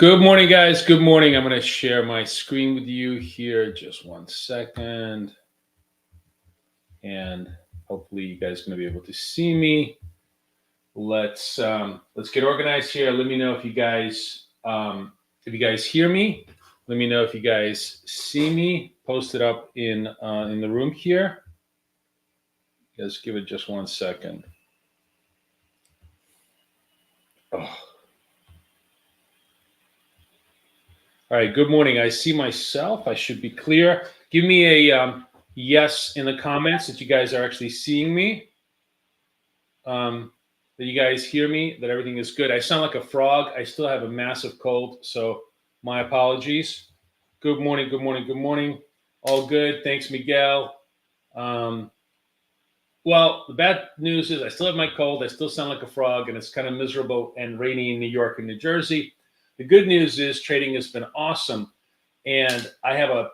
Good morning, guys. Good morning. I'm going to share my screen with you here. Just 1 second. And hopefully you guys are going to be able to see me. Let's get organized here. Let me know if you guys hear me. Let me know if you guys see me. Post it up in the room here. Just give it just 1 second. Oh. All right, good morning. I see myself. I should be clear. Give me a yes in the comments that you guys are actually seeing me. That you guys hear me, that everything is good. I sound like a frog. I still have a massive cold, so my apologies. Good morning, good morning, good morning. All good. Thanks, Miguel. Well, the bad news is I still have my cold. I still sound like a frog, and it's kind of miserable and rainy in New York and New Jersey. The good news is trading has been awesome, and I have a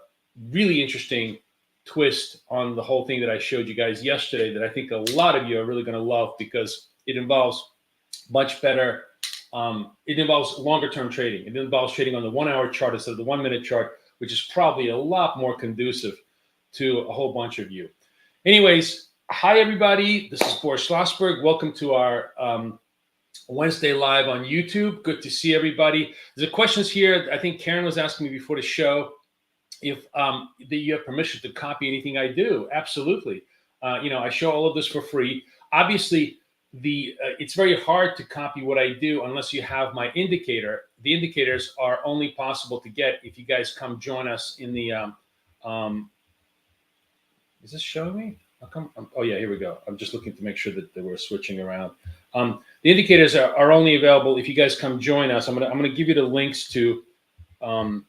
really interesting twist on the whole thing that I showed you guys yesterday that I think a lot of you are really going to love because it involves much better. It involves longer term trading. It involves trading on the 1 hour chart instead of the 1 minute chart, which is probably a lot more conducive to a whole bunch of you. Anyways, hi everybody. This is Boris Schlossberg. Welcome to our Wednesday live on YouTube. Good to see everybody. There's questions here. I think Karen was asking me before the show if that you have permission to copy anything I do. Absolutely. I show all of this for free. Obviously, it's very hard to copy what I do unless you have my indicator. The indicators are only possible to get if you guys come join us in the. Is this showing me? How come? Oh yeah, here we go. I'm just looking to make sure that we're switching around. The indicators are only available if you guys come join us. I'm gonna give you the links to come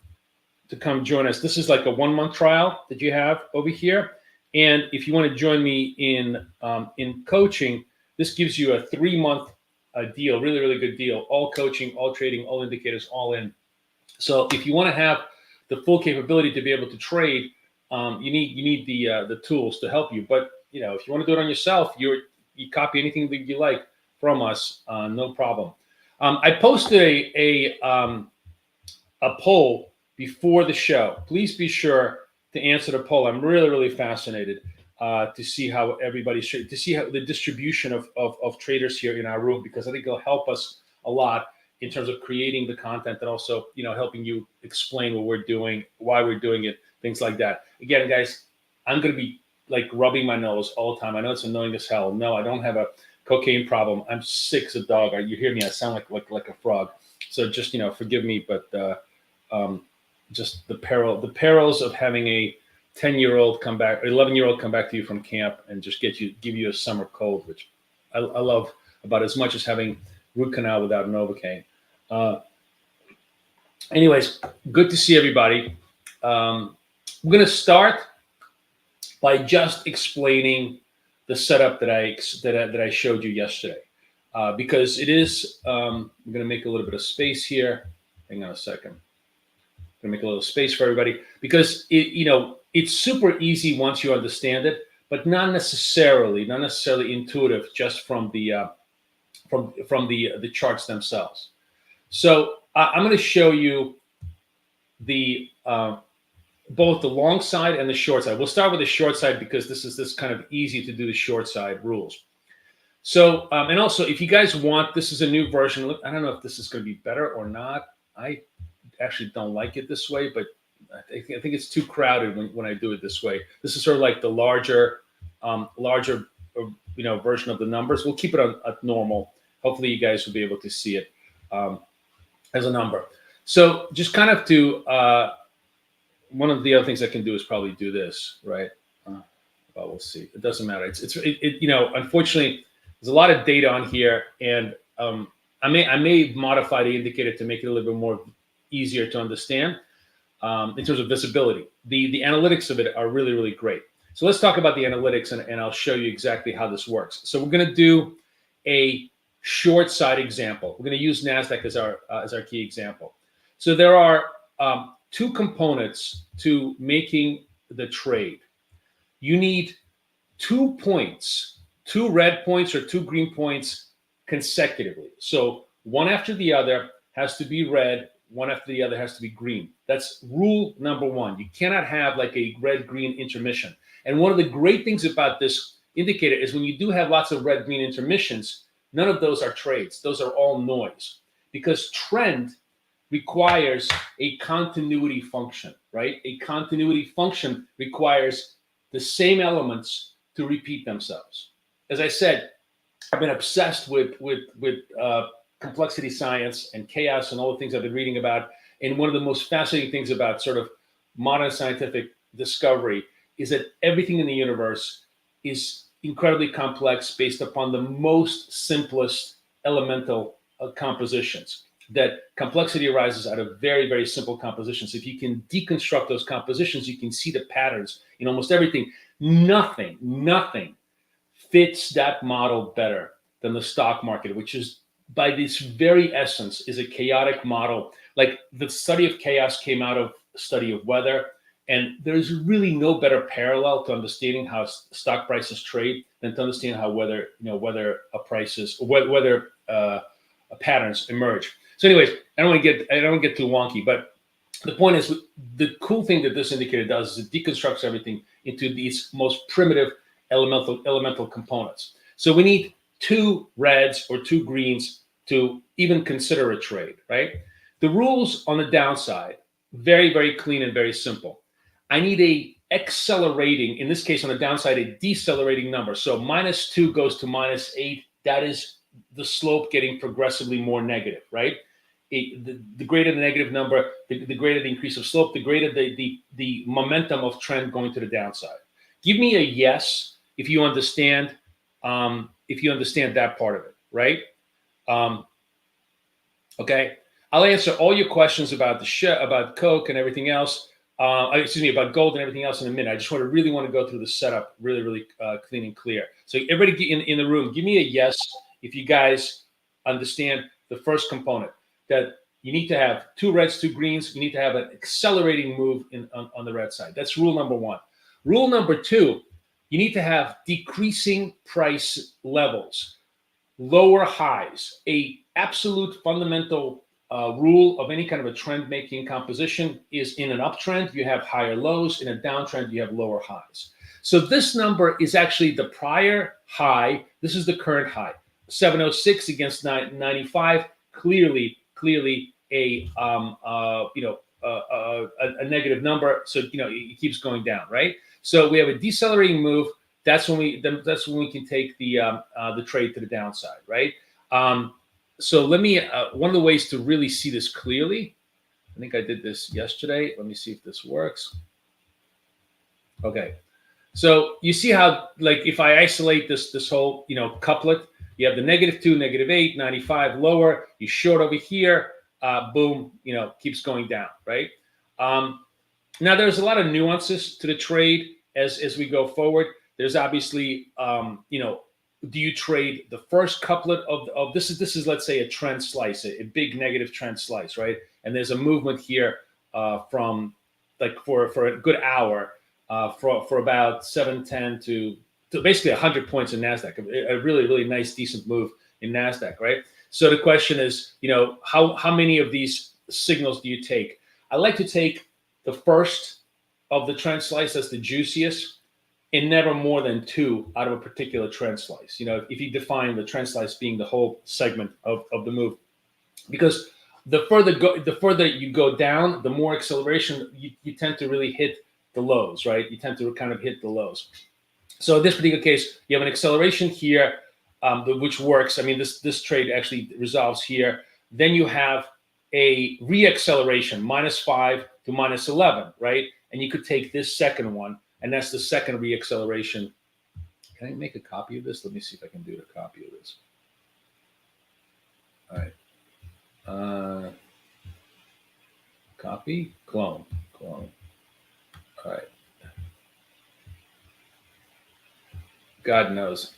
join us. This is like a 1 month trial that you have over here. And if you want to join me in coaching, this gives you a 3 month deal, really, really good deal. All coaching, all trading, all indicators, all in. So if you want to have the full capability to be able to trade, you need the tools to help you. But if you want to do it on yourself, you copy anything that you like from us, no problem. I posted a poll before the show. Please be sure to answer the poll. I'm really, really fascinated to see how everybody's to see how the distribution of traders here in our room, because I think it'll help us a lot in terms of creating the content and also helping you explain what we're doing, why we're doing it, things like that. Again, guys, I'm going to be like rubbing my nose all the time. I know it's annoying as hell. No, I don't have a cocaine problem. I'm sick as a dog. You hear me? I sound like a frog. So just forgive me, but just the perils of having a 10-year-old come back, or 11-year-old come back to you from camp and just give you a summer cold, which I love about as much as having root canal without Novocaine. Anyways, good to see everybody. We're going to start by just explaining the setup that I showed you yesterday, because it is. I'm going to make a little bit of space here. Hang on a second. I'm going to make a little space for everybody because it's super easy once you understand it, but not necessarily intuitive just from the charts themselves. So I'm going to show you the both the long side and the short side. We'll start with the short side because this is kind of easy to do the short side rules. So and also, if you guys want, this is a new version. Look, I don't know if this is going to be better or not. I actually don't like it this way, but I think it's too crowded when I do it this way. This is sort of like the larger version of the numbers. We'll keep it at normal. Hopefully you guys will be able to see it as a number. So just kind of to one of the other things I can do is probably do this, right? Well, we'll see. It doesn't matter. It's unfortunately there's a lot of data on here, and I may modify the indicator to make it a little bit more easier to understand in terms of visibility. The analytics of it are really, really great. So let's talk about the analytics, and I'll show you exactly how this works. So we're going to do a short side example. We're going to use Nasdaq as our key example. So there are two components to making the trade. You need 2 points, 2 red points or 2 green points consecutively. So one after the other has to be red, one after the other has to be green. That's rule number one. You cannot have like a red-green intermission. And one of the great things about this indicator is when you do have lots of red-green intermissions, none of those are trades. Those are all noise, because trend requires a continuity function, right? A continuity function requires the same elements to repeat themselves. As I said, I've been obsessed with complexity science and chaos and all the things I've been reading about. And one of the most fascinating things about sort of modern scientific discovery is that everything in the universe is incredibly complex based upon the most simplest elemental compositions. That complexity arises out of very, very simple compositions. If you can deconstruct those compositions, you can see the patterns in almost everything. Nothing fits that model better than the stock market, which is by this very essence is a chaotic model. Like the study of chaos came out of study of weather, and there's really no better parallel to understanding how stock prices trade than to understand how weather patterns emerge. So, anyways, I don't want to get too wonky, but the point is, the cool thing that this indicator does is it deconstructs everything into these most primitive elemental components. So we need 2 reds or 2 greens to even consider a trade, right? The rules on the downside, very, very clean and very simple. I need a accelerating, in this case on the downside, a decelerating number. So -2 goes to -8. That is the slope getting progressively more negative, right? The greater the negative number, the greater the increase of slope, the greater the momentum of trend going to the downside. Give me a yes if you understand that part of it, right? Okay, I'll answer all your questions about about Coke and everything else. About gold and everything else in a minute. I just really want to go through the setup really clean and clear. So everybody in the room, give me a yes if you guys understand the first component, that you need to have 2 reds, 2 greens. You need to have an accelerating move on the red side. That's rule number 1. Rule number 2, you need to have decreasing price levels, lower highs. A absolute fundamental rule of any kind of a trend-making composition is in an uptrend, you have higher lows. In a downtrend, you have lower highs. So this number is actually the prior high. This is the current high. 706 against 95, clearly a negative number. So it keeps going down, right? So we have a decelerating move. That's when we can take the trade to the downside, right? So let me one of the ways to really see this clearly. I think I did this yesterday. Let me see if this works. Okay, so you see how, like, if I isolate this whole couplet. You have the -2, -8, 95 lower. You short over here, boom, keeps going down, right? Now there's a lot of nuances to the trade as we go forward. There's obviously, do you trade the first couplet of this is let's say a trend slice, a big negative trend slice, right? And there's a movement here from like for a good hour for about 710 to basically 100 points in Nasdaq, a really nice, decent move in Nasdaq, right? So the question is, how many of these signals do you take? I like to take the first of the trend slice, that's the juiciest, and never more than 2 out of a particular trend slice. If you define the trend slice being the whole segment of the move, because the further you go down, the more acceleration you tend to really hit the lows, right? You tend to kind of hit the lows. So in this particular case, you have an acceleration here, which works. I mean, this trade actually resolves here. Then you have a reacceleration, -5 to -11, right? And you could take this second one, and that's the second reacceleration. Can I make a copy of this? Let me see if I can do a copy of this. All right. Copy, clone. All right. God knows,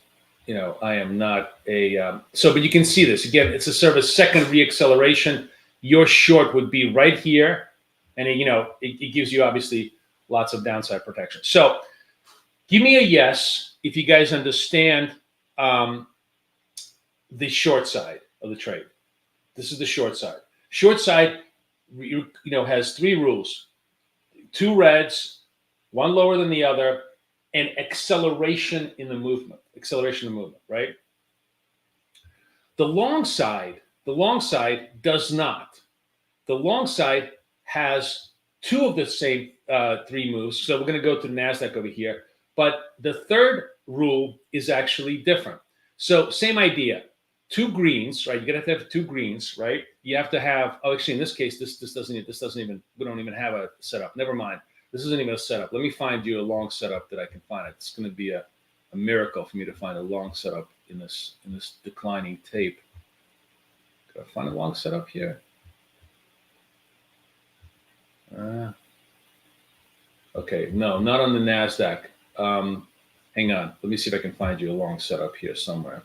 I am not a but you can see this again. It's a sort of a second reacceleration. Your short would be right here, and it gives you obviously lots of downside protection. So give me a yes if you guys understand the short side of the trade. This is the short side. Short side has three rules: two reds, one lower than the other, and acceleration in the movement. Right? The long side does not. The long side has two of the same three moves. So we're going to go to Nasdaq over here. But the third rule is actually different. So same idea. Two greens, right? You're going to have two greens, right? You have to have. Oh, actually, in this case, this doesn't even. We don't even have a setup. Never mind. This isn't even a setup. Let me find you a long setup that I can find. It's going to be a miracle for me to find a long setup in this declining tape. Could I find a long setup here? Okay, no, not on the Nasdaq. Hang on. Let me see if I can find you a long setup here somewhere.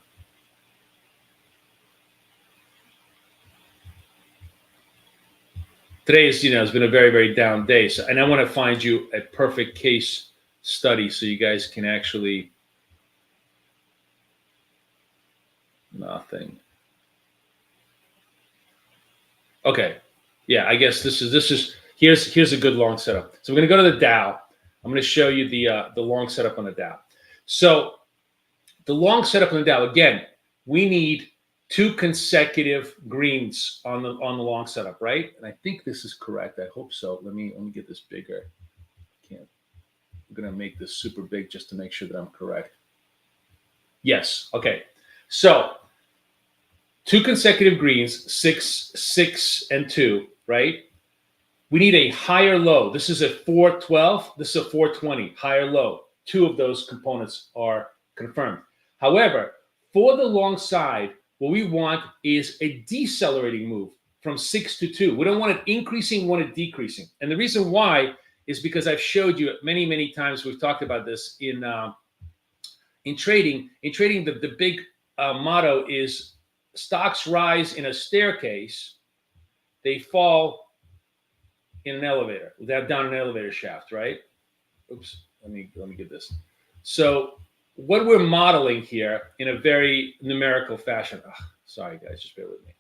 Today is, has been a very, very down day. So, and I want to find you a perfect case study so you guys can actually. Nothing. Okay. Yeah, I guess this is here's a good long setup. So we're going to go to the Dow. I'm going to show you the long setup on the Dow. So the long setup on the Dow, again, we need two consecutive greens on the long setup, right? And I think this is correct. I hope so. Let me get this bigger. I'm going to make this super big just to make sure that I'm correct. Yes. Okay. So two consecutive greens, 6, 6, and 2, right? We need a higher low. This is a 412. This is a 420, higher low. Two of those components are confirmed. However, for the long side, what we want is a decelerating move from 6 to 2. We don't want it increasing, we want it decreasing. And the reason why is because I've showed you many, many times, we've talked about this in trading. In trading, the big motto is stocks rise in a staircase, they fall in an elevator, down an elevator shaft, right? Oops, let me get this. So what we're modeling here in a very numerical fashion. Oh, sorry, guys, just bear with me.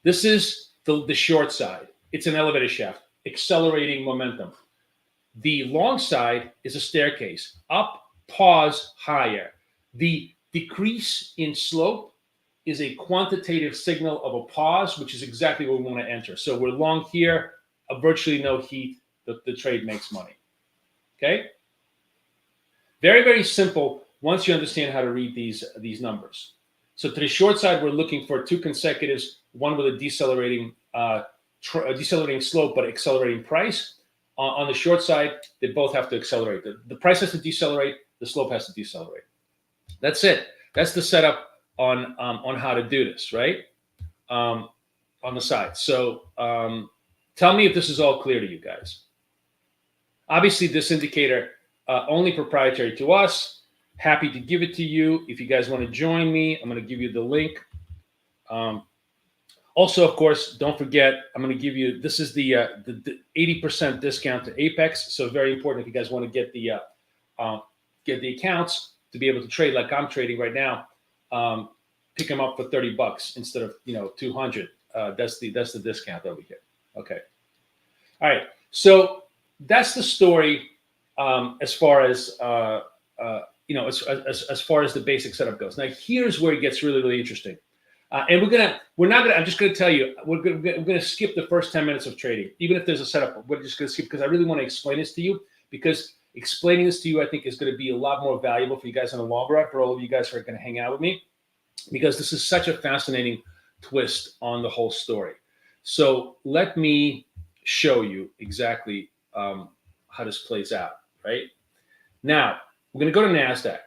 This is the short side. It's an elevator shaft, accelerating momentum. The long side is a staircase, up, pause, higher. The decrease in slope is a quantitative signal of a pause, which is exactly what we want to enter. So we're long here, virtually no heat, the trade makes money. Okay? Very, very simple once you understand how to read these numbers. So to the short side, we're looking for two consecutives, one with a decelerating slope but accelerating price. On the short side, they both have to accelerate. The price has to decelerate, the slope has to decelerate. That's it. That's the setup on how to do this, right? On the side. So tell me if this is all clear to you guys. Obviously, this indicator only proprietary to us. Happy to give it to you. If you guys want to join me, I'm going to give you the link. Also, of course, don't forget, I'm going to give you, this is the 80% discount to Apex. So very important if you guys want to get the accounts to be able to trade like I'm trading right now. Pick them up for $30 instead of 200. That's the discount over here. Okay. All right. So that's the story as far as as far as the basic setup goes. Now here's where it gets really, really interesting. And I'm just gonna tell you, we're gonna skip the first 10 minutes of trading, even if there's a setup. We're just gonna skip because I really want to explain this to you, because explaining this to you, I think, is going to be a lot more valuable for you guys in the long run, for all of you guys who are going to hang out with me, because this is such a fascinating twist on the whole story. So let me show you exactly how this plays out, right? Now, we're going to go to Nasdaq,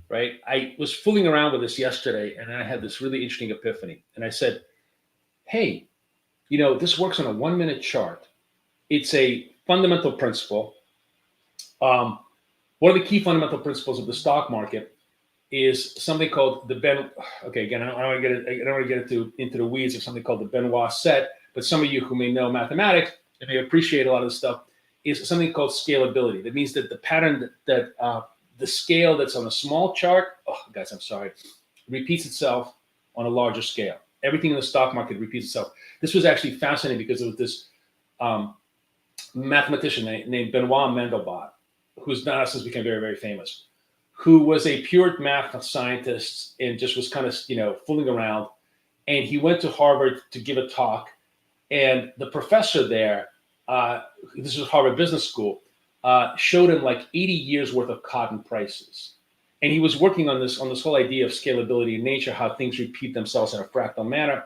right? I was fooling around with this yesterday, and I had this really interesting epiphany. And I said, hey, this works on a 1-minute chart. It's a fundamental principle. One of the key fundamental principles of the stock market is something called the Ben. Okay, again, I don't want to get into the weeds of something called the Benoit set, but some of you who may know mathematics and may appreciate a lot of this stuff is something called scalability. That means that the pattern that the scale that's on a small chart, oh guys, I'm sorry, repeats itself on a larger scale. Everything in the stock market repeats itself. This was actually fascinating because it was this mathematician named Benoit Mandelbrot, who's now since become very, very famous, who was a pure math scientist and just was kind of, fooling around. And he went to Harvard to give a talk. And the professor there, this was Harvard Business School, showed him like 80 years worth of cotton prices. And he was working on this whole idea of scalability in nature, how things repeat themselves in a fractal manner.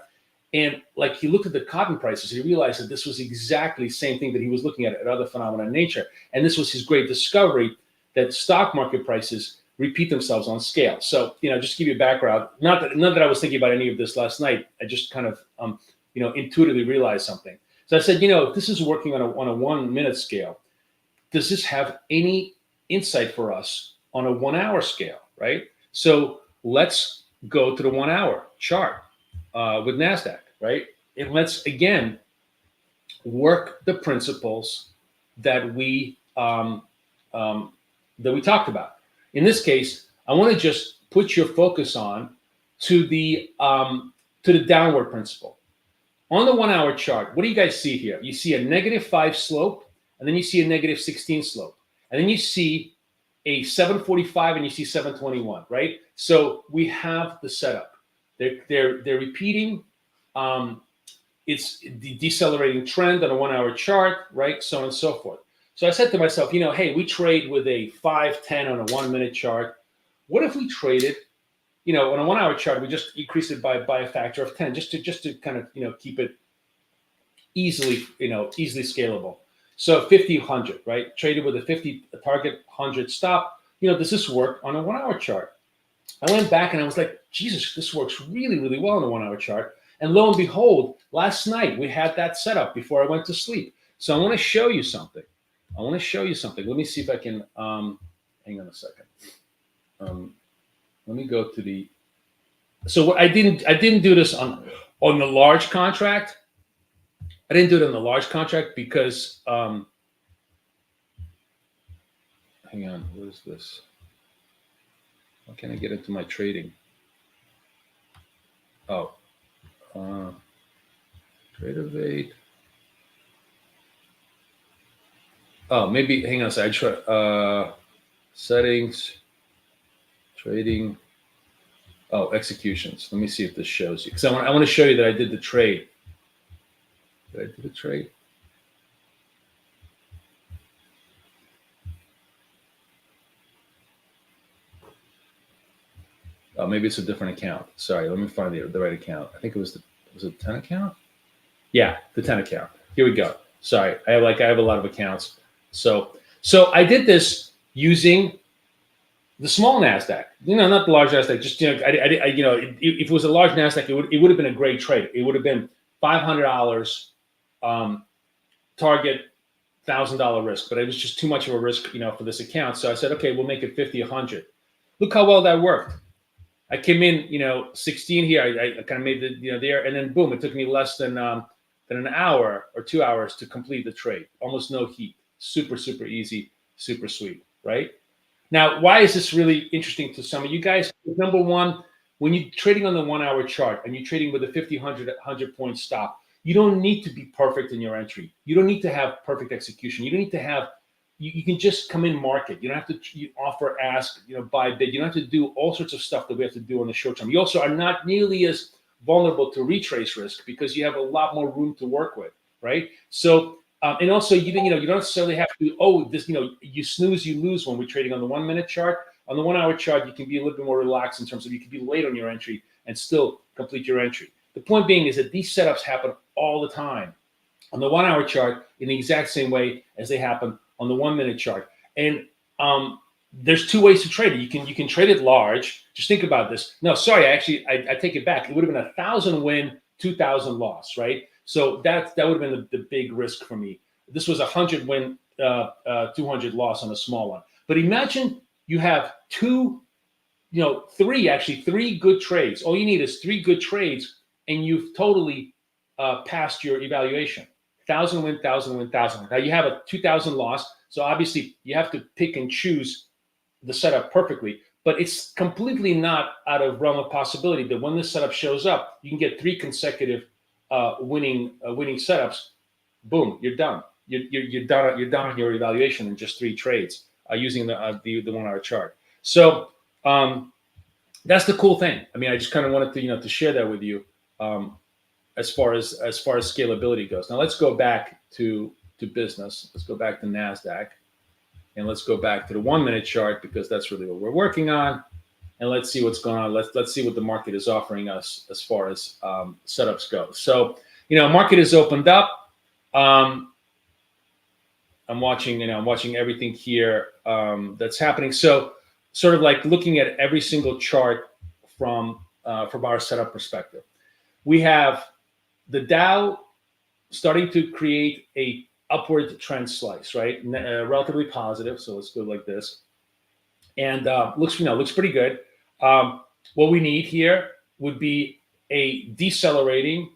And like he looked at the cotton prices, he realized that this was exactly the same thing that he was looking at other phenomena in nature. And this was his great discovery, that stock market prices repeat themselves on scale. So, just to give you a background, not that I was thinking about any of this last night. I just kind of, intuitively realized something. So I said, if this is working on a 1 minute scale, does this have any insight for us on a 1 hour scale, right? So let's go to the 1 hour chart with Nasdaq, right? And let's again work the principles that we talked about. In this case, I want to just put your focus on to the downward principle. On the 1 hour chart, what do you guys see here? You see a -5 slope, and then you see a -16 slope, and then you see a 745 and you see 721, right? So we have the setup. They're repeating. It's the decelerating trend on a 1 hour chart, right? So on and so forth. So I said to myself, hey, we trade with a 5, 10 on a 1 minute chart. What if we traded, on a 1 hour chart, we just increase it by a factor of 10, just to kind of, keep it easily scalable. So 50, 100, right? Traded with a 50 target, 100 stop. Does this work on a 1 hour chart? I went back and I was like, Jesus, this works really, really well on a 1 hour chart. And lo and behold, last night we had that set up before I went to sleep. So I want to show you something. Let me see if I can, hang on a second. Let me go to the, so what I didn't do this on the large contract. I didn't do it on the large contract because, hang on, what is this? How can I get into my trading? Oh, trade evade. Oh, maybe, hang on a second. I try, settings, trading. Oh, executions. Let me see if this shows you. Because I want to show you that I did the trade. Did I do the trade? Oh, maybe it's a different account. Sorry, let me find the right account. I think it was it 10 account? Yeah, the 10 account. Here we go. Sorry, I have a lot of accounts. So I did this using the small Nasdaq. Not the large Nasdaq. Just if it was a large Nasdaq, it would have been a great trade. It would have been $500 target, $1,000 risk, but it was just too much of a risk, for this account. So I said, okay, we'll make it 50, 100. Look how well that worked. I came in, 16 here. I kind of made the, there, and then boom, it took me less than an hour or 2 hours to complete the trade. Almost no heat. Super, super easy, super sweet, right? Now, why is this really interesting to some of you guys? Number one, when you're trading on the 1 hour chart and you're trading with a 50, 100 point stop, you don't need to be perfect in your entry. You don't need to have perfect execution. You don't need to have, you can just come in market. You don't have to offer, ask, buy, bid. You don't have to do all sorts of stuff that we have to do on the short term. You also are not nearly as vulnerable to retrace risk because you have a lot more room to work with, right? So, and also, you don't necessarily have to, you snooze, you lose when we're trading on the 1 minute chart. On the 1 hour chart, you can be a little bit more relaxed in terms of you can be late on your entry and still complete your entry. The point being is that these setups happen all the time on the 1 hour chart in the exact same way as they happen on the 1 minute chart. And there's two ways to trade it. You can trade it large. Just think about this. No, sorry, I take it back. It would have been 1,000 win, 2,000 loss, right? So that would have been the big risk for me. This was 100 win, 200 loss on a small one. But imagine you have three good trades. All you need is 3 good trades, and you've totally passed your evaluation. 1,000 win, 1,000 win, 1,000 win. Now you have a 2,000 loss. So obviously you have to pick and choose the setup perfectly. but it's completely not out of realm of possibility that when this setup shows up, you can get 3 consecutive winning setups. Boom, you're done. You're done. You're done on your evaluation in just 3 trades using the 1 hour chart. So that's the cool thing. I mean, I just kind of wanted to to share that with you as far as scalability goes. Now let's go back to business. Let's go back to Nasdaq, and let's go back to the 1 minute chart because that's really what we're working on. And let's see what's going on. Let's see what the market is offering us as far as setups go. So market is opened up. I'm watching everything here that's happening. So sort of like looking at every single chart from our setup perspective. We have the Dow starting to create a upward trend slice, right? Relatively positive. So let's go like this, and looks pretty good. What we need here would be a decelerating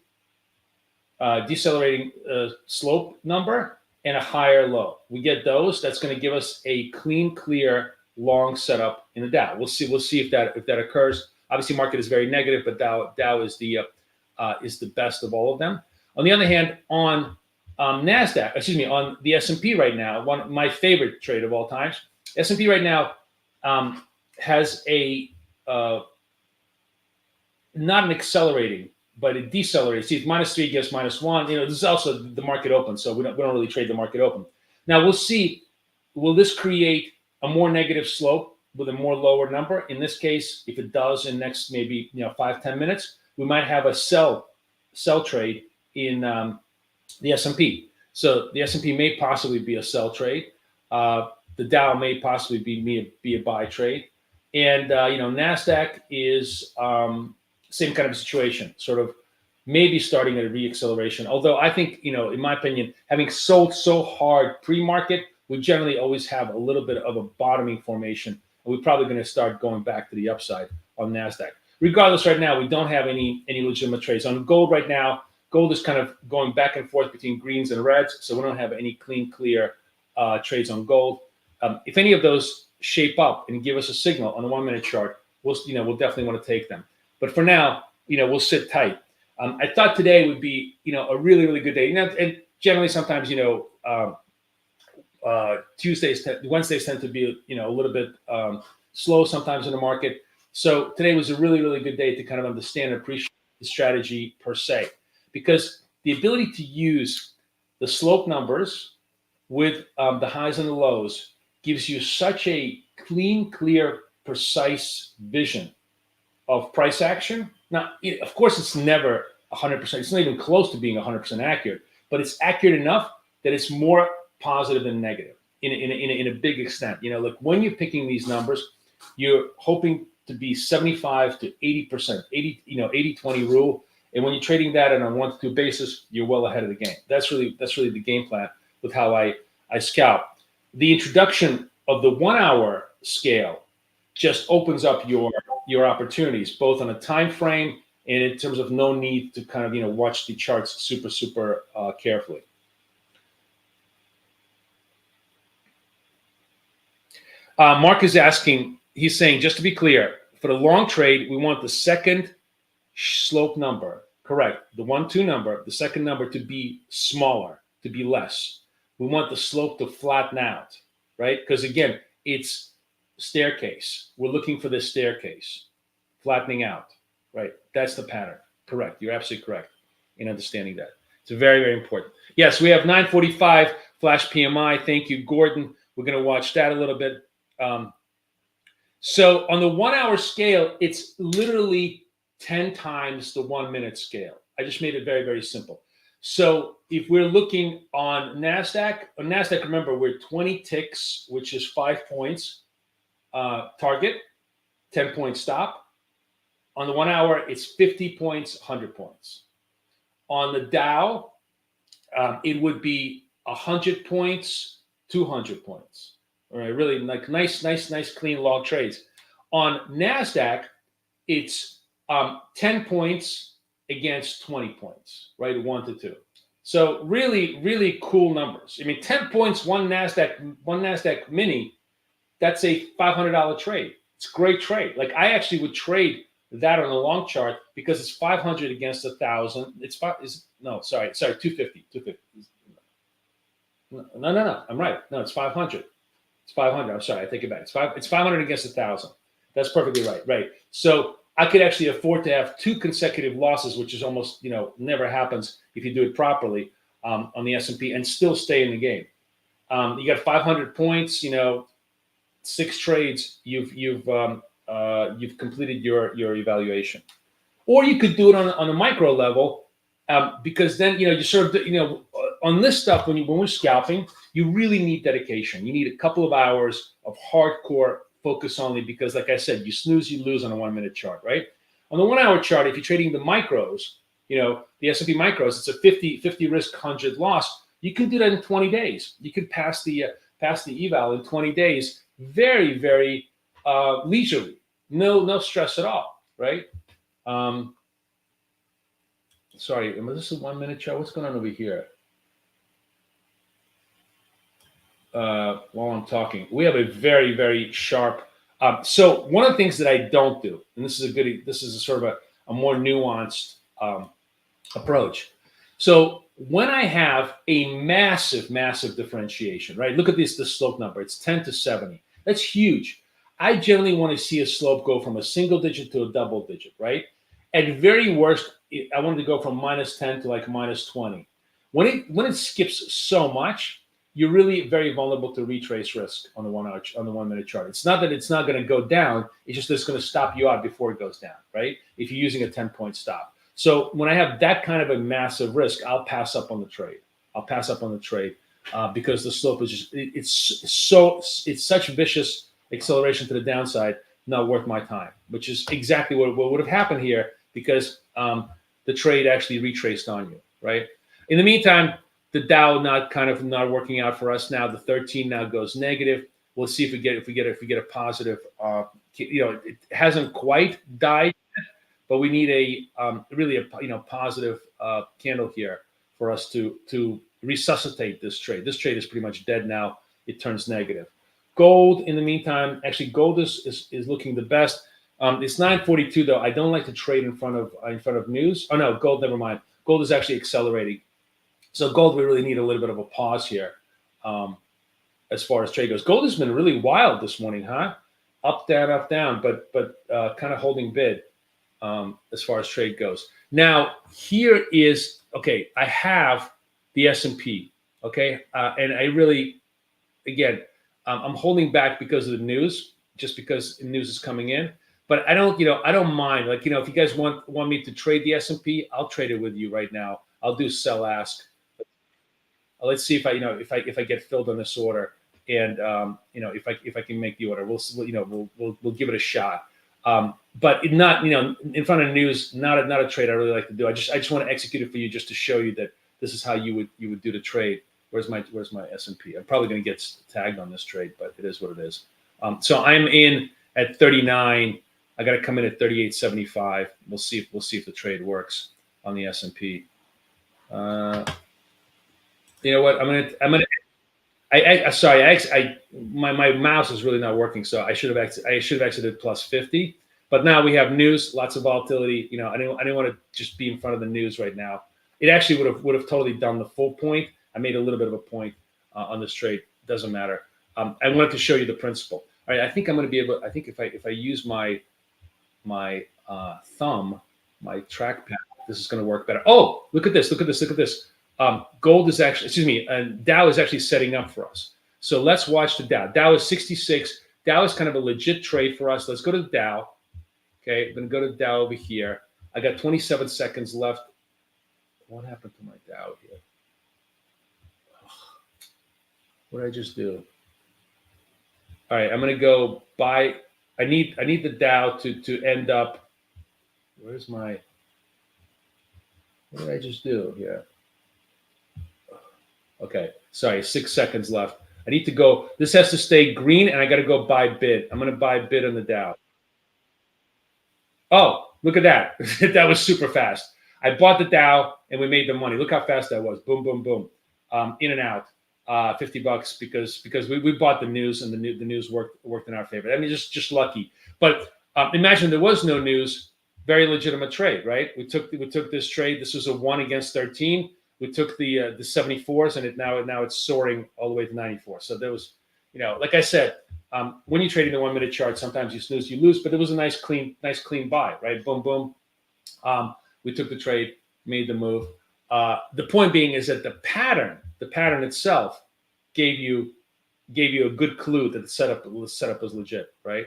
slope number and a higher low. We get those. That's going to give us a clean, clear long setup in the Dow. We'll see if that occurs. Obviously, market is very negative, but Dow is the best of all of them. On the other hand, on Nasdaq, on the S&P right now, my favorite trade of all times, S&P right now has a not an accelerating, but it decelerates. See, it's -3 against -1. This is also the market open, so we don't really trade the market open. Now we'll see. Will this create a more negative slope with a more lower number? In this case, if it does in next maybe 5-10 minutes, we might have a sell trade in the S&P. So the S&P may possibly be a sell trade. The Dow may possibly be a buy trade, and Nasdaq is same kind of situation, sort of maybe starting at a reacceleration. Although I think in my opinion, having sold so hard pre-market, we generally always have a little bit of a bottoming formation, and we're probably going to start going back to the upside on Nasdaq. Regardless, right now we don't have any legitimate trades on gold right now. Gold is kind of going back and forth between greens and reds, so we don't have any clean, clear trades on gold. If any of those shape up and give us a signal on the 1 minute chart, we'll definitely want to take them. But for now, we'll sit tight. I thought today would be a really, really good day. And generally, sometimes Wednesdays tend to be a little bit slow sometimes in the market. So today was a really, really good day to kind of understand and appreciate the strategy per se, because the ability to use the slope numbers with the highs and the lows gives you such a clean, clear, precise vision of price action. Now, of course, it's never 100%. It's not even close to being 100% accurate, but it's accurate enough that it's more positive than negative in a big extent. Like when you're picking these numbers, you're hoping to be 75 to 80%, 80-20 rule. And when you're trading that on a 1 to 2 basis, you're well ahead of the game. That's really the game plan with how I scalp. The introduction of the 1 hour scale just opens up your opportunities, both on a time frame and in terms of no need to kind of watch the charts super carefully. Mark is asking, he's saying, just to be clear, for the long trade, we want the second slope number, correct, the 1-2 number, the second number to be smaller, to be less. We want the slope to flatten out, right? Because again, it's staircase. We're looking for this staircase, flattening out, right? That's the pattern. Correct. You're absolutely correct in understanding that. It's very, very important. Yes, we have 9:45 flash PMI. Thank you, Gordon. We're going to watch that a little bit. So on the 1 hour scale, it's literally 10 times the 1 minute scale. I just made it very, very simple. So if we're looking on Nasdaq, remember, we're 20 ticks, which is 5 points target, 10-point stop. On the 1 hour, it's 50 points, 100 points. On the Dow, it would be 100 points, 200 points. All right, really like nice, clean long trades. On Nasdaq, it's 10 points against 20 points, right? 1 to 2. So really, really cool numbers. I mean, 10 points, one Nasdaq mini, that's a $500 trade. It's It's a great trade. Like I actually would trade that on the long chart because it's 500 against 1,000. It's five. No, sorry, 250. 250. No. I'm right. No, it's 500. It's 500. I'm sorry. I take it back. It's 500 against 1,000. That's perfectly right. Right. So I could actually afford to have 2 consecutive losses, which is almost never happens if you do it properly on the S&P and still stay in the game. You got 500 points. 6 trades. You've completed your evaluation, or you could do it on a micro level, because then you sort of on this stuff when we're scalping, you really need dedication. You need a couple of hours of hardcore focus only, because like I said, you snooze, you lose on a 1 minute chart, right? On the 1 hour chart, if you're trading the micros, the S&P micros, it's a 50 risk, 100 loss. You can do that in 20 days. You could pass the eval in 20 days, very, very leisurely, no stress at all, right? Sorry, this is a 1 minute chart. What's going on over here? While I'm talking, we have a very, very sharp. So one of the things that I don't do, and this is a sort of a more nuanced approach. So when I have a massive differentiation, right? Look at the slope number. It's 10 to 70. That's huge. I generally want to see a slope go from a single digit to a double digit, right? At very worst, I wanted to go from -10 to like -20. When it skips so much, you're really very vulnerable to retrace risk on the 1 minute chart. It's not that it's not going to go down. It's just that it's going to stop you out before it goes down, right? If you're using a 10-point stop. So when I have that kind of a massive risk, I'll pass up on the trade. Because the slope is just it's such vicious acceleration to the downside, not worth my time. Which is exactly what would have happened here, because the trade actually retraced on you, right? In the meantime, the Dow not working out for us now. The 13 now goes negative. We'll see if we get a positive. It hasn't quite died, but we need really a positive candle here for us to resuscitate this trade. This trade is pretty much dead now. It turns negative. Gold, in the meantime, actually gold is looking the best. It's 942 though. I don't like to trade in front of news. Oh no, gold. Never mind. Gold is actually accelerating. So gold, we really need a little bit of a pause here, as far as trade goes. Gold has been really wild this morning, huh? Up, down, but kind of holding bid as far as trade goes. Now here is okay. I have the S&P, okay, and I really, again, I'm holding back because of the news, just because news is coming in. But I don't mind. Like, if you guys want me to trade the S&P, I'll trade it with you right now. I'll do sell ask. Let's see if I get filled on this order, and if I can make the order, we'll give it a shot. But not in front of news, not a trade I really like to do. I just want to execute it for you, just to show you that this is how you would do the trade. Where's my S&P? I'm probably going to get tagged on this trade, but it is what it is. So I'm in at 39. I got to come in at 38.75. We'll see if the trade works on the S&P. You know what? My mouse is really not working, so I should have exited plus 50. But now we have news, lots of volatility. I didn't want to just be in front of the news right now. It actually would have totally done the full point. I made a little bit of a point on this trade. Doesn't matter. I wanted to show you the principle. All right, I think I'm going to be able. I think if I use my thumb, my trackpad, this is going to work better. Oh, look at this! Look at this! Gold is actually, Dow is actually setting up for us. So let's watch the Dow. Dow is 66. Dow is kind of a legit trade for us. Let's go to the Dow. Okay, I'm going to go to the Dow over here. I got 27 seconds left. What happened to my Dow here? What did I just do? All right, I'm going to go buy. I need the Dow to end up. Where's my? What did I just do here? Okay, sorry, 6 seconds left. I need to go. This has to stay green, and I got to go buy bid. I'm going to buy bid on the Dow. Oh, look at that. That was super fast. I bought the Dow, and we made the money. Look how fast that was. Boom, boom, boom. In and out. $50 because we bought the news, and the news worked in our favor. I mean, just lucky. But imagine there was no news. Very legitimate trade, right? We took this trade. This was a 1 against 13. We took the 74s, and now it's soaring all the way to 94. So there was, like I said, when you trade in the 1 minute chart, sometimes you snooze, you lose. But it was a nice clean buy, right? Boom, boom. We took the trade, made the move. The point being is that the pattern itself gave you a good clue that the setup was legit, right?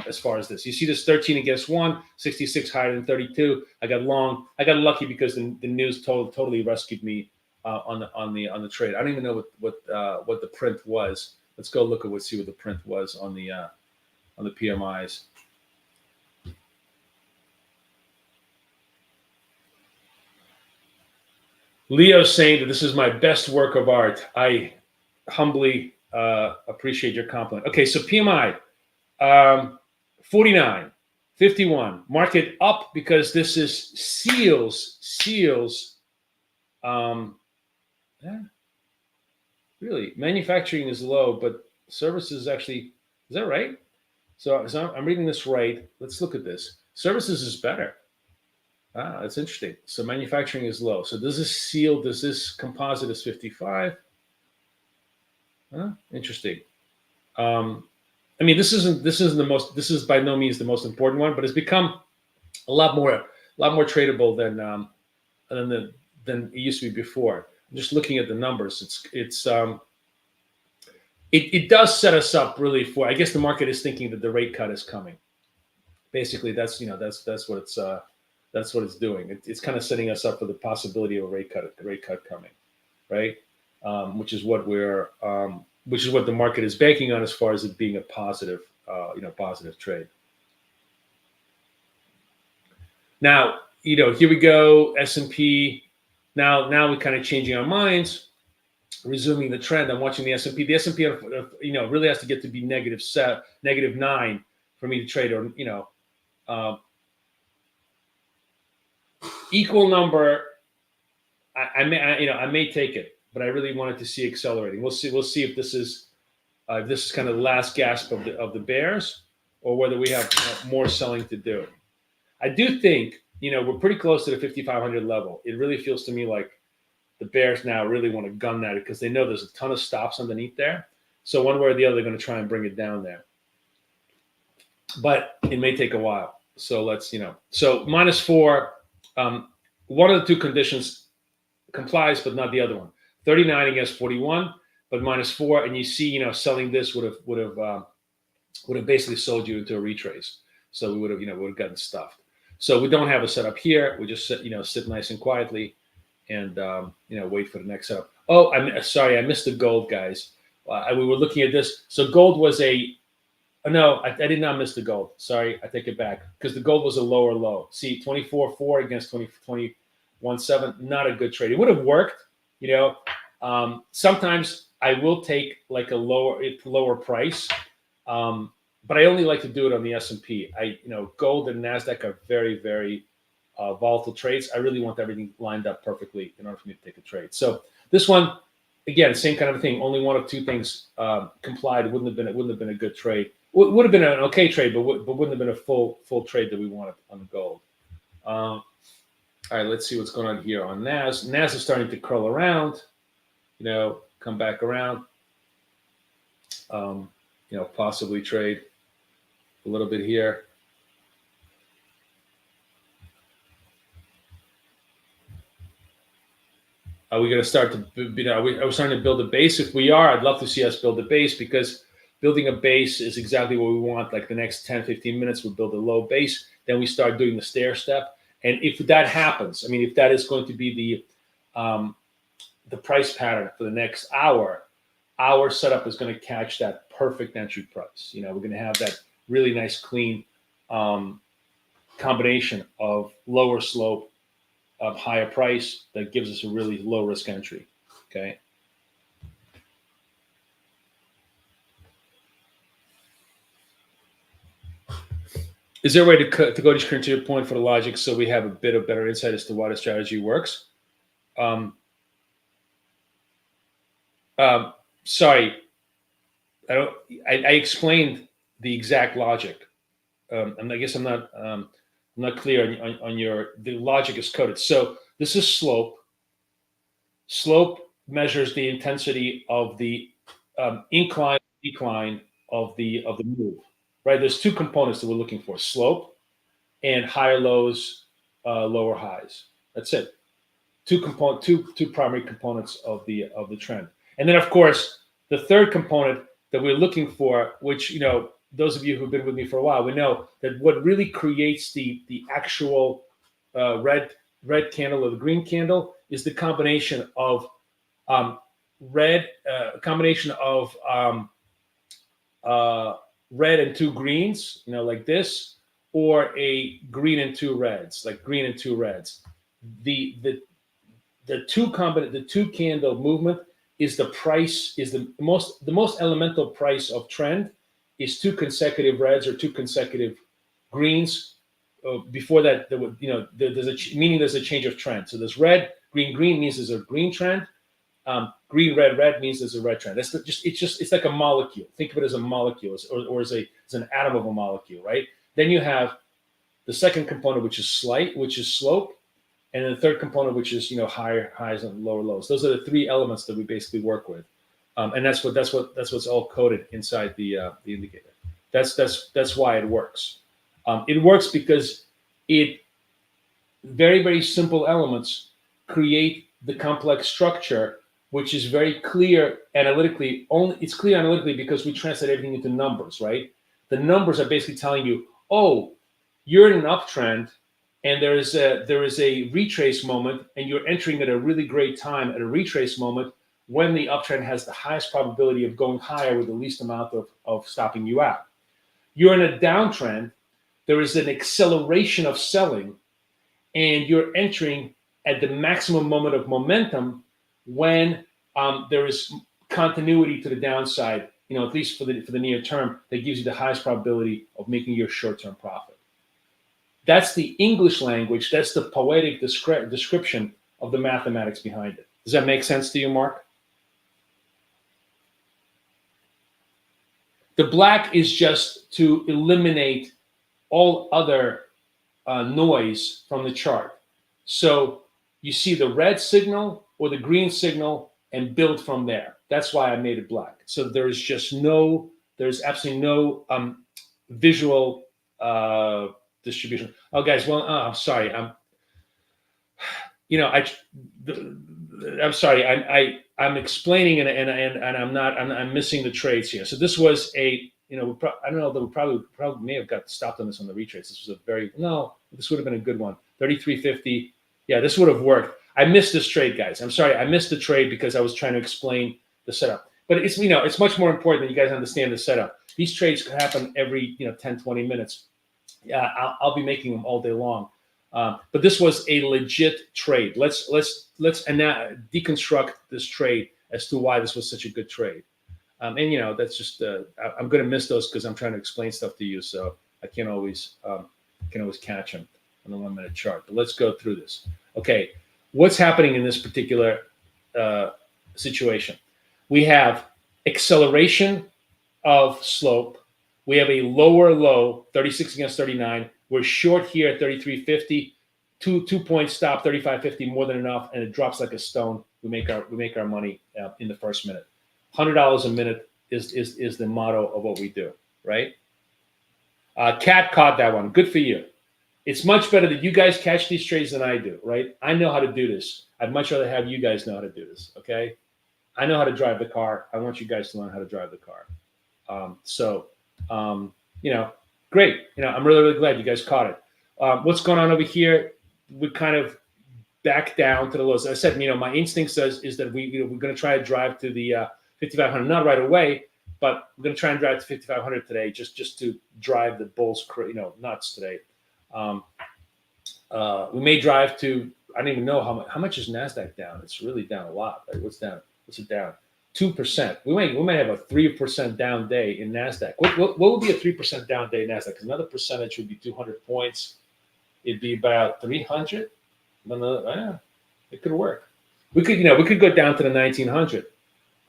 As far as this, you see this 13 against 1, 66 higher than 32. I got lucky because the news totally rescued me on the trade. I don't even know what the print was. Let's go look at see what the print was on the PMIs. Leo's saying that this is my best work of art. I humbly appreciate your compliment. Okay, so PMI. 49, 51. Market up because this is seals. Really, manufacturing is low, but services actually, is that right? So I'm reading this right. Let's look at this. Services is better. That's interesting. So manufacturing is low. So does this seal? Does this composite is 55? Interesting. I mean, this is by no means the most important one, but it's become a lot more tradable than it used to be before. I'm just looking at the numbers. It does set us up really for. I guess the market is thinking that the rate cut is coming. Basically, that's what it's doing. It's kind of setting us up for the possibility of a rate cut coming, right? Which is what the market is banking on as far as it being a positive, positive trade. Now, here we go, S&P. Now we're kind of changing our minds, resuming the trend. I'm watching the S&P. The S&P, really has to get to be -9 for me to trade, or equal number. I may take it, but I really wanted to see accelerating. We'll see if this is kind of the last gasp of the bears, or whether we have more selling to do. I do think we're pretty close to the 5,500 level. It really feels to me like the bears now really want to gun that because they know there's a ton of stops underneath there. So one way or the other, they're going to try and bring it down there. But it may take a while. So let's So -4. One of the two conditions complies, but not the other one. 39 against 41, but -4, and you see, selling this would have basically sold you into a retrace. So we would have gotten stuffed. So we don't have a setup here. We just sit nice and quietly, and wait for the next setup. Oh, I'm sorry, I missed the gold, guys. We were looking at this. So gold was no, I did not miss the gold. Sorry, I take it back, because the gold was a lower low. See, 24.4 against 21.7, not a good trade. It would have worked. Sometimes I will take like a lower price, but I only like to do it on the S&P. Gold and Nasdaq are very, very volatile trades. I really want everything lined up perfectly in order for me to take a trade. So this one, again, same kind of thing. Only one of two things complied. It wouldn't have been a good trade. Would have been an okay trade, but wouldn't have been a full trade that we wanted on the gold. All right, let's see what's going on here on Nas. Nas is starting to curl around, come back around, possibly trade a little bit here. Are we going to start to, are we starting to build a base? If we are, I'd love to see us build a base, because building a base is exactly what we want. Like the next 10, 15 minutes, we'll build a low base. Then we start doing the stair step. And if that happens, if that is going to be the price pattern for the next hour, our setup is going to catch that perfect entry price. We're going to have that really nice, clean combination of lower slope, of higher price that gives us a really low risk entry. Okay. Is there a way to go to your point for the logic, so we have a bit of better insight as to why the strategy works? Sorry, I don't. I explained the exact logic. And I guess I'm not clear on your. The logic is coded. So this is slope. Slope measures the intensity of the incline decline of the move. Right. There's two components that we're looking for: slope and higher lows, lower highs. That's it. Two primary components of the trend. And then of course the third component that we're looking for, which those of you who've been with me for a while, we know that what really creates the actual red candle or the green candle is the combination of red combination of red and two greens, like this, or a green and two reds, like green and two reds. The two candle movement is the most elemental price of trend is two consecutive reds or two consecutive greens. Before that, there's a change of trend. So there's red, green, green means there's a green trend. Green, red, red means there's a red trend. It's like a molecule. Think of it as a molecule, or as an atom of a molecule, right? Then you have the second component, which is slope, and then the third component, which is higher highs and lower lows. Those are the three elements that we basically work with, and that's what's all coded inside the indicator. That's why it works. It works because very, very simple elements create the complex structure, which is very clear analytically. It's clear analytically because we translate everything into numbers, right? The numbers are basically telling you, oh, you're in an uptrend, and there is a retrace moment, and you're entering at a really great time at a retrace moment when the uptrend has the highest probability of going higher with the least amount of stopping you out. You're in a downtrend, there is an acceleration of selling, and you're entering at the maximum moment of momentum when there is continuity to the downside, at least for the near term, that gives you the highest probability of making your short-term profit. That's the English language. That's the poetic description of the mathematics behind it. Does that make sense to you, Mark? The black is just to eliminate all other noise from the chart. So you see the red signal or the green signal and build from there. That's why I made it black. So there's absolutely no visual distribution. Oh, guys, well, I'm sorry. I'm sorry. I'm explaining and I'm missing the trades here. So this was I don't know that we probably may have got stopped on this on the retrace. This was this would have been a good one. 33.50. Yeah, this would have worked. I missed this trade, guys. I'm sorry. I missed the trade because I was trying to explain the setup. But it's much more important that you guys understand the setup. These trades can happen every 10, 20 minutes. Yeah, I'll be making them all day long. But this was a legit trade. Let's deconstruct this trade as to why this was such a good trade. And that's just I'm going to miss those because I'm trying to explain stuff to you, so I can't always catch them on the 1 minute chart. But let's go through this. Okay, what's happening in this particular situation? We have acceleration of slope. We have a lower low, 36 against 39. We're short here at 33.50. Two point stop, 35.50, more than enough, and it drops like a stone. We make our money in the first minute. $100 a minute is the motto of what we do, right? Cat caught that one. Good for you. It's much better that you guys catch these trades than I do, right? I know how to do this. I'd much rather have you guys know how to do this, okay? I know how to drive the car. I want you guys to learn how to drive the car. Great. I'm really, really glad you guys caught it. What's going on over here? We kind of back down to the lows. As I said, my instinct says is that we're going to try to drive to the 5,500, not right away, but we're going to try and drive to 5,500 today, just to drive the bulls, nuts today. We may drive to, I don't even know how much is Nasdaq down. It's really down a lot. Right? What's down? What's it down? 2%. We might have a 3% down day in Nasdaq. What would be a 3% down day in Nasdaq? Because another percentage would be 200 points. It'd be about 300. It could work. We could go down to the 1900.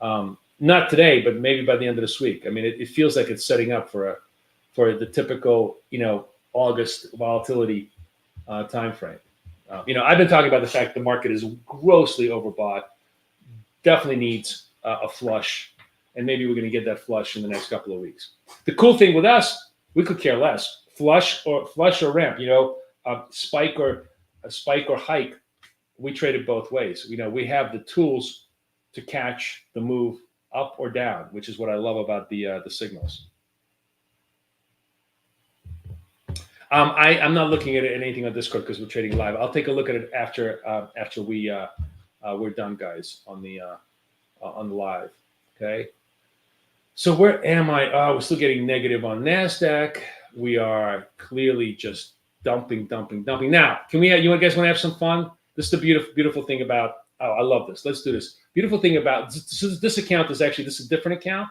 Not today, but maybe by the end of this week. I mean, it feels like it's setting up for the typical, August volatility time frame. I've been talking about the fact the market is grossly overbought. Definitely needs a flush, and maybe we're going to get that flush in the next couple of weeks. The cool thing with us, we could care less. Flush or ramp, a spike or hike. We trade it both ways. We have the tools to catch the move up or down, which is what I love about the signals. I'm not looking at anything on Discord because we're trading live. I'll take a look at it after we're done, guys, on the live. Okay. So where am I? We're still getting negative on Nasdaq. We are clearly just dumping. Now, you guys want to have some fun? This is the beautiful thing about. Oh, I love this. Let's do this. Beautiful thing about this account is actually, this is a different account.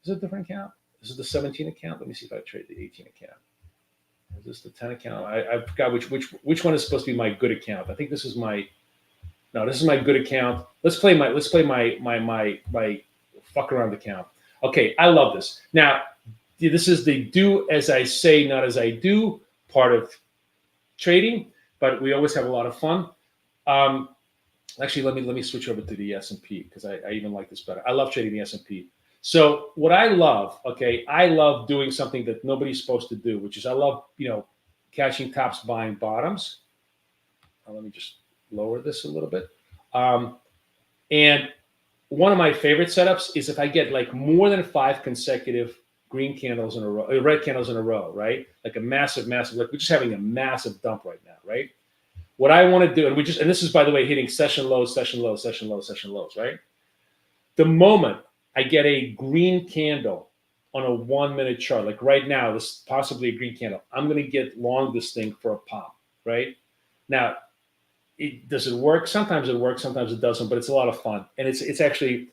Is it a different account? This is the 17 account. Let me see if I trade the 18 account. Is this the 10 account? I forgot which one is supposed to be my good account. I think this is my. No, this is my good account. Let's play my fuck around account. Okay, I love this. Now, this is the do as I say, not as I do part of trading, but we always have a lot of fun. Actually, let me switch over to the S&P because I even like this better. I love trading the S&P. So what I love, I love doing something that nobody's supposed to do, which is I love, catching tops, buying bottoms. Let me just lower this a little bit. And one of my favorite setups is if I get like more than 5 consecutive green candles in a row, red candles in a row, right? Like a massive, like we're just having a massive dump right now, right? What I want to do, and this is, by the way, hitting session lows, right? The moment I get a green candle on a 1-minute chart, like right now, this is possibly a green candle, I'm going to get long this thing for a pop, right? Now, does it work? Sometimes it works, sometimes it doesn't, but it's a lot of fun. And it's actually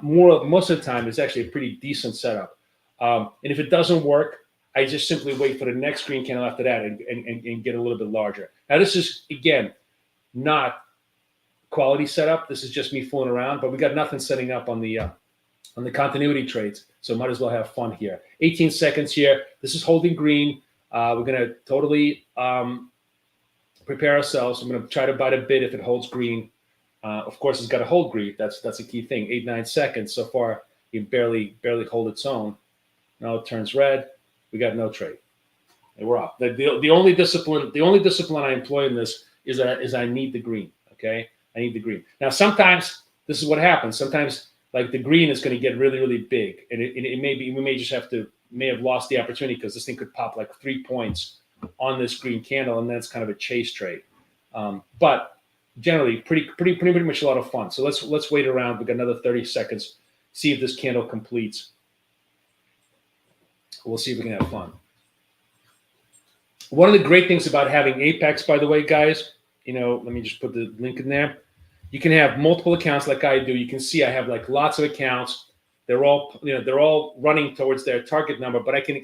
most of the time, it's actually a pretty decent setup. And if it doesn't work, I just simply wait for the next green candle after that and get a little bit larger. Now, this is, again, not quality setup. This is just me fooling around, but we got nothing setting up on the continuity trades, so might as well have fun here. 18 seconds here. This is holding green. We're going to totally prepare ourselves. I'm going to try to buy the bid if it holds green. Of course, it's got to hold green. That's a key thing. 8-9 seconds. So far, you barely hold its own. Now it turns red. We got no trade. And we're off. The only discipline I employ in this is I need the green. Okay, I need the green. Now, sometimes this is what happens. Sometimes, like, the green is going to get really, really big, and it may be, we may have lost the opportunity because this thing could pop like 3 points on this green candle, and that's kind of a chase trade. But generally, pretty much a lot of fun. So let's wait around. We've got another 30 seconds. See if this candle completes. We'll see if we can have fun. One of the great things about having Apex, by the way, guys, let me just put the link in there. You can have multiple accounts like I do. You can see I have like lots of accounts. They're all running towards their target number, but I can,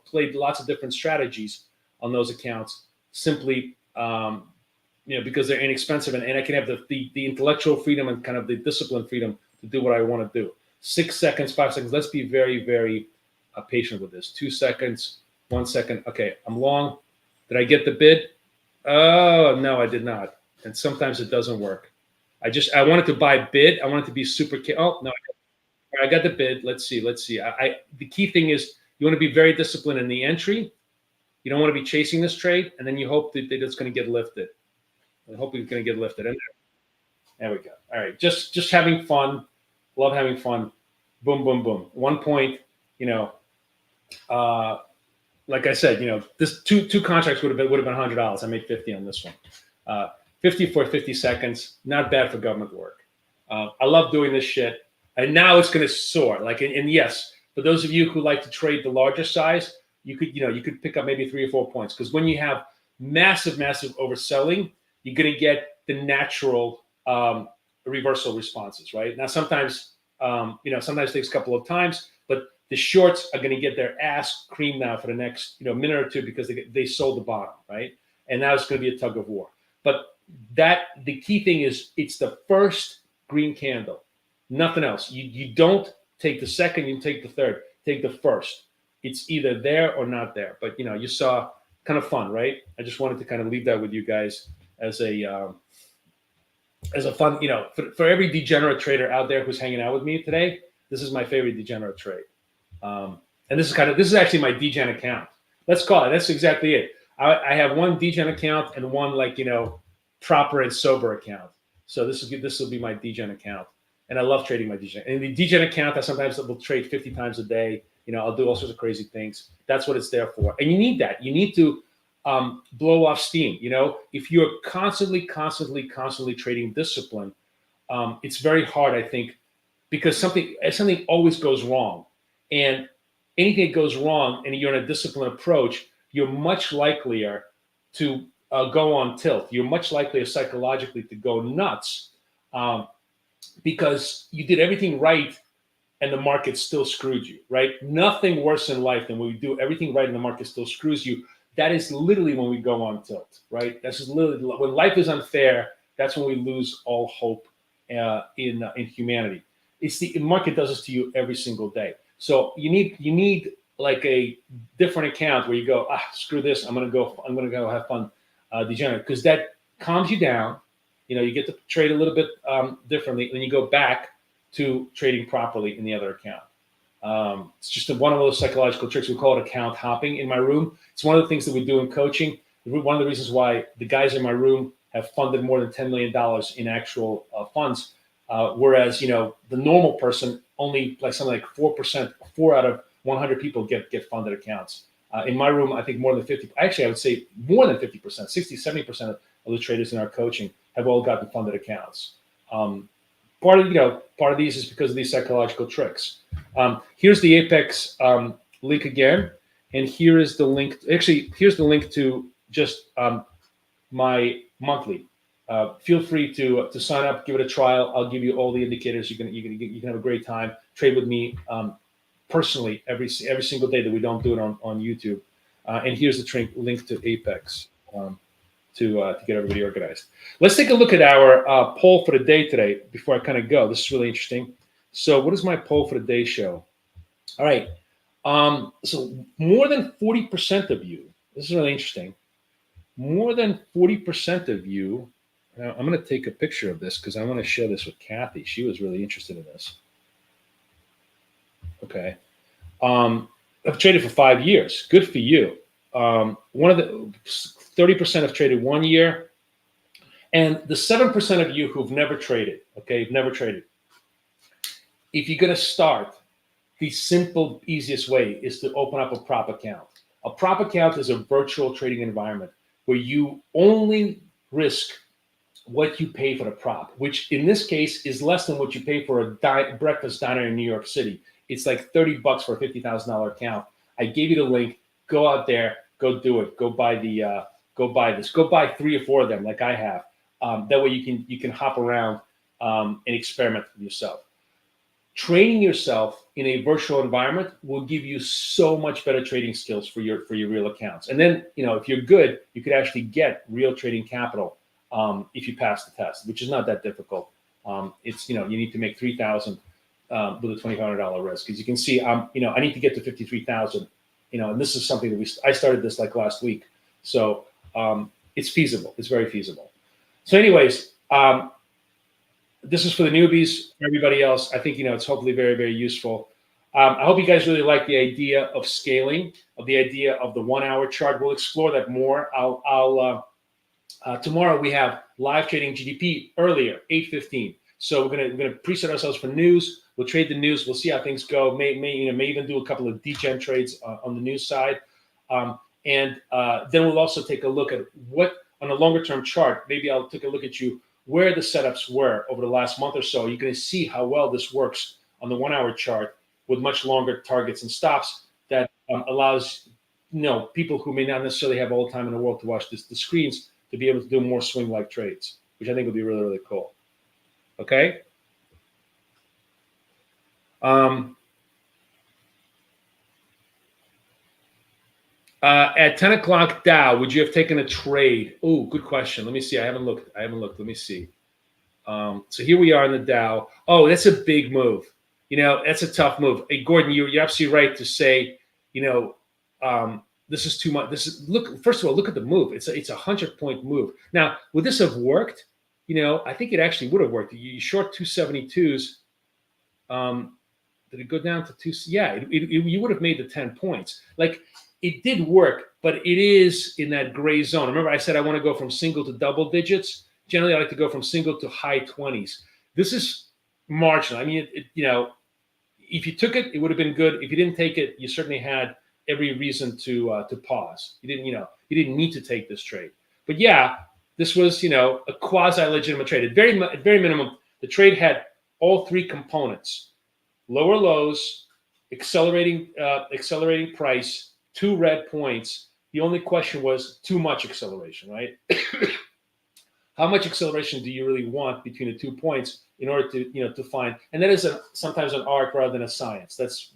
play lots of different strategies on those accounts simply, because they're inexpensive, and I can have the intellectual freedom and kind of the discipline freedom to do what I want to do. 6 seconds, 5 seconds. Let's be very, very patient with this. 2 seconds, 1 second. Okay, I'm long. Did I get the bid? Oh, no, I did not. And sometimes it doesn't work. I wanted to buy bid. I wanted to be super. Oh, no, I got the bid. Let's see. The key thing is you want to be very disciplined in the entry. You don't want to be chasing this trade, and then you hope that it's going to get lifted. I hope it's going to get lifted. And there we go. All right, just having fun. Love having fun. Boom, boom, boom. 1 point. Like I said, this two contracts would have been $100. I made 50 on this one. 50 for 50 seconds. Not bad for government work. I love doing this shit. And now it's going to soar. And yes, for those of you who like to trade the larger size, you could pick up maybe 3 or 4 points, because when you have massive overselling, you're going to get the natural reversal responses, right? Now, sometimes it takes a couple of times, but the shorts are going to get their ass creamed now for the next minute or two because they sold the bottom, right? And now it's going to be a tug of war. But the key thing is it's the first green candle. Nothing else. You don't take the second, you take the third, take the first. It's either there or not there. But you saw, kind of fun, right? I just wanted to kind of leave that with you guys as a fun, for every degenerate trader out there who's hanging out with me today. This is my favorite degenerate trade. And this is actually my degen account. Let's call it. That's exactly it. I have one degen account and one proper and sober account. So this will be my degen account, and I love trading my degen. And the degen account, I sometimes will trade 50 times a day. I'll do all sorts of crazy things. That's what it's there for. And you need that. You need to blow off steam. If you're constantly trading discipline, it's very hard, I think, because something always goes wrong, and anything that goes wrong, and you're in a disciplined approach, you're much likelier to go on tilt. You're much likelier psychologically to go nuts because you did everything right and the market still screwed you, right? Nothing worse in life than when we do everything right and the market still screws you. That is literally when we go on tilt, right? That's just literally when life is unfair. That's when we lose all hope in humanity. The market does this to you every single day. So you need like a different account where you go, screw this. I'm gonna go have fun, degenerate, because that calms you down. You get to trade a little bit differently, and you go back to trading properly in the other account. It's just one of those psychological tricks. We call it account hopping in my room. It's one of the things that we do in coaching. One of the reasons why the guys in my room have funded more than $10 million in actual funds, whereas the normal person only something like 4%, 4 out of 100 people get funded accounts. In my room, I think more than 50. Actually, I would say more than 50%, 60, 70% of the traders in our coaching have all gotten funded accounts. Part of these is because of these psychological tricks. Here's the Apex link again, and here is the link. Actually, here's the link to just my monthly. Feel free to sign up, give it a trial. I'll give you all the indicators. You can have a great time. Trade with me personally every single day that we don't do it on YouTube. And here's the link to Apex to get everybody organized. Let's take a look at our poll for the day today before I kind of go. This is really interesting. So what does my poll for the day show? All right. So more than 40% of you, this is really interesting. More than 40% of you, now I'm going to take a picture of this because I want to share this with Kathy. She was really interested in this. Okay. I've traded for 5 years. Good for you. One of the 30% have traded 1 year, and the 7% of you who've never traded, okay, you've never traded. If you're going to start, the simple, easiest way is to open up a prop account. A prop account is a virtual trading environment where you only risk what you pay for the prop, which in this case is less than what you pay for a breakfast diner in New York City. It's like $30 for a $50,000 account. I gave you the link. Go out there, go do it. Go buy this. Go buy 3 or 4 of them, like I have. That way you can hop around and experiment with yourself. Training yourself in a virtual environment will give you so much better trading skills for your real accounts. And then if you're good, you could actually get real trading capital if you pass the test, which is not that difficult. It's you need to make 3,000 with a $2,500 risk. As you can see, I need to get to 53,000. And this is something that I started this like last week. So it's feasible. It's very feasible. So anyways, this is for the newbies. For everybody else, I think it's hopefully very, very useful. I hope you guys really like the idea of scaling, of the idea of the 1 hour chart. We'll explore that more. Tomorrow we have live trading GDP earlier, 8:15. So we're gonna preset ourselves for news. We'll trade the news. We'll see how things go. May even do a couple of degen trades on the news side, and then we'll also take a look at what on a longer term chart. Maybe I'll take a look at where the setups were over the last month or so. You're going to see how well this works on the 1 hour chart with much longer targets and stops. That allows people who may not necessarily have all the time in the world to watch the screens to be able to do more swing like trades, which I think would be really, really cool. Okay. At 10 o'clock Dow, would you have taken a trade? Oh, good question. Let me see. I haven't looked. Let me see. So here we are in the Dow. Oh, that's a big move. That's a tough move. Hey, Gordon, you're absolutely right to say, this is too much. Look. First of all, look at the move. It's a 100-point move. Now, would this have worked? I think it actually would have worked. You short 272s. Did it go down to two? Yeah, you would have made the 10 points. Like, it did work, but it is in that gray zone. Remember, I said I want to go from single to double digits. Generally, I like to go from single to high 20s. This is marginal. I mean, if you took it, it would have been good. If you didn't take it, you certainly had every reason to pause. You didn't need to take this trade. But yeah, this was a quasi-legitimate trade. At very minimum, the trade had all three components: lower lows, accelerating price, 2 red points. The only question was too much acceleration, right? How much acceleration do you really want between the 2 points in order to find? And that is sometimes an art rather than a science. That's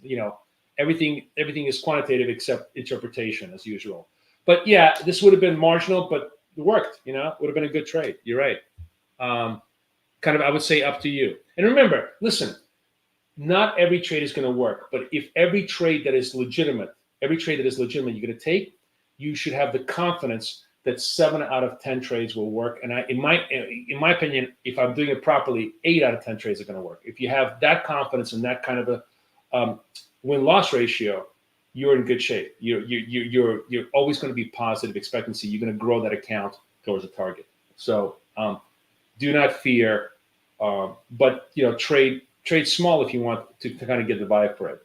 everything is quantitative except interpretation as usual. But yeah, this would have been marginal, but it worked. Would have been a good trade. You're right. Kind of, I would say, up to you. And remember, listen, not every trade is going to work. But if every trade that is legitimate you're going to take, you should have the confidence that 7 out of 10 trades will work. And in my opinion, if I'm doing it properly, 8 out of 10 trades are going to work. If you have that confidence and that kind of a win-loss ratio, you're in good shape. You're always going to be positive expectancy. You're going to grow that account towards a target. So do not fear, but trade small if you want to kind of get the vibe for it.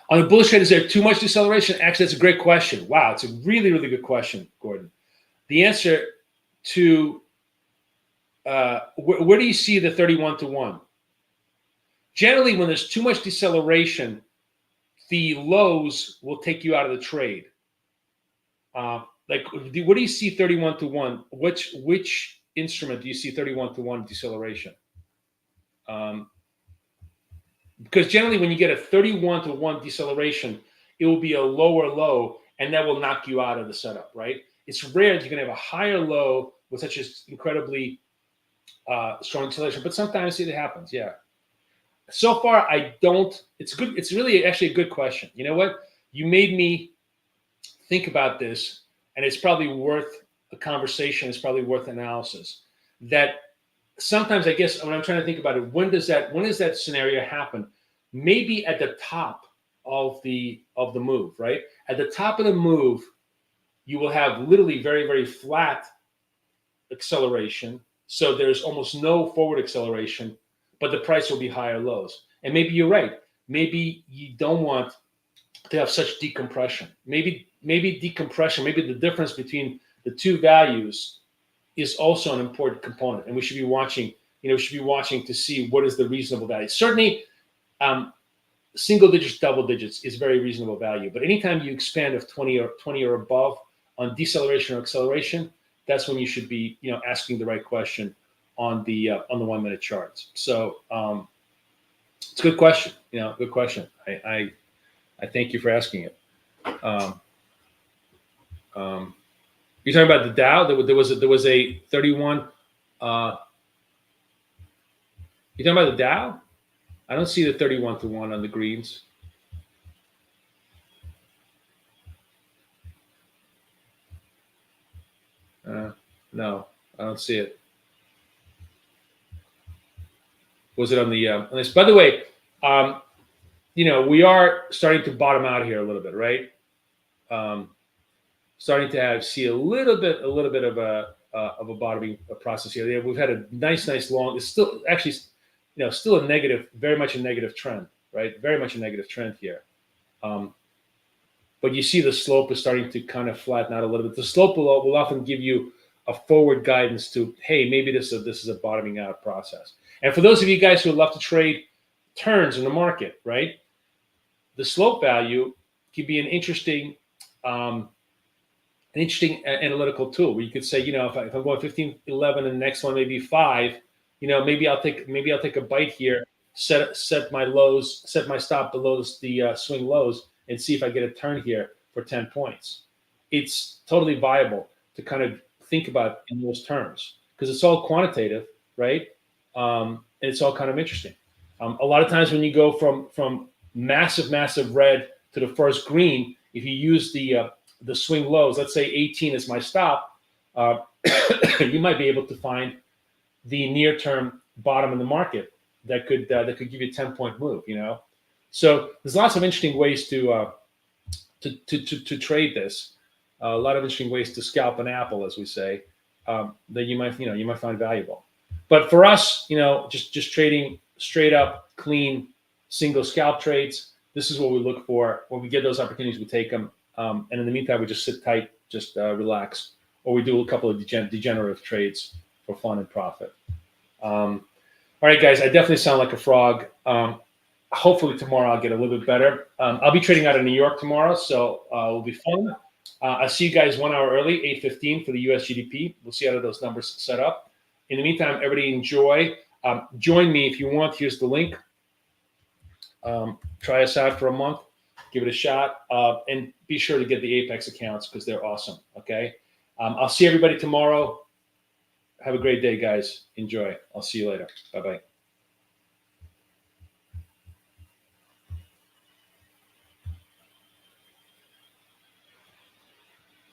On the bullish trade, is there too much deceleration? Actually, that's a great question. Wow, it's a really, really good question, Gordon. The answer to where do you see the 31-to-1? Generally, when there's too much deceleration, the lows will take you out of the trade. Like, what do you see 31-to-1? Which instrument do you see 31-to-1 deceleration? Because generally, when you get a 31-to-1 deceleration, it will be a lower low, and that will knock you out of the setup, right? It's rare that you're going to have a higher low with such an incredibly strong deceleration, but sometimes it happens, yeah. So far, I don't. It's good. It's really actually a good question. You know what? You made me think about this, and it's probably worth a conversation. It's probably worth analysis. That sometimes, I guess, when I'm trying to think about it, when does that scenario happen? Maybe at the top of the move, right? At the top of the move, you will have literally very, very flat acceleration. So there's almost no forward acceleration, but the price will be higher lows. And maybe you're right. Maybe you don't want to have such decompression. Maybe decompression, maybe the difference between the two values is also an important component. And we should be watching, to see what is the reasonable value. Certainly, single digits, double digits is very reasonable value. But anytime you expand of 20 or above on deceleration or acceleration, that's when you should be, asking the right question on the 1 minute charts. So it's a good question. Good question. I thank you for asking it. You're talking about the Dow. There was a 31. You're talking about the Dow. I don't see the 31-to-1 on the greens. No, I don't see it. Was it on the on this? By the way, we are starting to bottom out here a little bit, right? Starting to see a little bit of a bottoming process here. We've had a nice long. It's still actually, still a negative, very much a negative trend, right? Very much a negative trend here. But you see the slope is starting to kind of flatten out a little bit. The slope will often give you a forward guidance to, hey, maybe this is a bottoming out process. And for those of you guys who love to trade turns in the market, right? The slope value can be an interesting analytical tool where you could say, if I'm going 15, 11, and the next one maybe 5, maybe I'll take a bite here, set my lows, set my stop below the swing lows, and see if I get a turn here for 10 points. It's totally viable to kind of think about in those terms. because it's all quantitative, right? And it's all kind of interesting. A lot of times when you go from massive red to the first green, if you use the swing lows, let's say 18 is my stop, you might be able to find the near term bottom in the market that could give you a 10-point move. So there's lots of interesting ways to trade this. A lot of interesting ways to scalp an apple, as we say, that you might find valuable. But for us, just trading straight up, clean, single scalp trades. This is what we look for. When we get those opportunities, we take them. And in the meantime, we just sit tight, just relax, or we do a couple of degenerative trades for fun and profit. All right, guys, I definitely sound like a frog. Hopefully tomorrow I'll get a little bit better. I'll be trading out of New York tomorrow, so it'll be fun. I'll see you guys 1 hour early, 8:15 for the US GDP. We'll see how those numbers set up. In the meantime, everybody enjoy. Join me if you want. Here's the link. Try us out for a month. Give it a shot. And be sure to get the Apex accounts because they're awesome, okay? I'll see everybody tomorrow. Have a great day, guys. Enjoy. I'll see you later. Bye-bye.